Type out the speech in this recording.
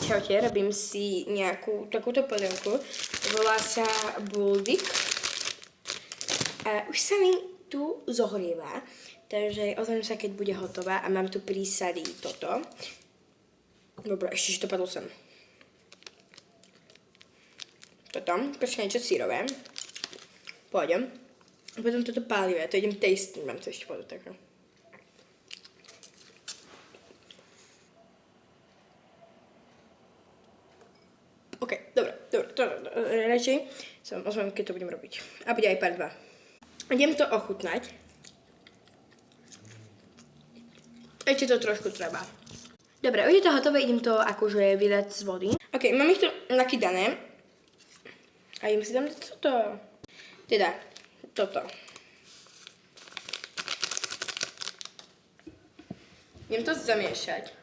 Čaute, robím si nejakú takúto polievku. Volá sa Buldik. A už sa mi tu zohrieva, takže ozvem sa, keď bude hotová a mám tu prísady toto. Dobre, ešte, že to padlo sem. Toto, presne niečo sírové. Pôjdem. A potom toto pálivé, to idem tasting, mám to ešte povedať takto. OK, dobre, radšej sa vám ozvem, keď to budem robiť. A bude aj part 2. Idem to ochutnať. Ešte to trošku treba. Dobre, už je to hotové, idem to akože vydať z vody. OK, mám ich to nakydané. A idem si tam toto. Teda, toto. Idem to zamiešať.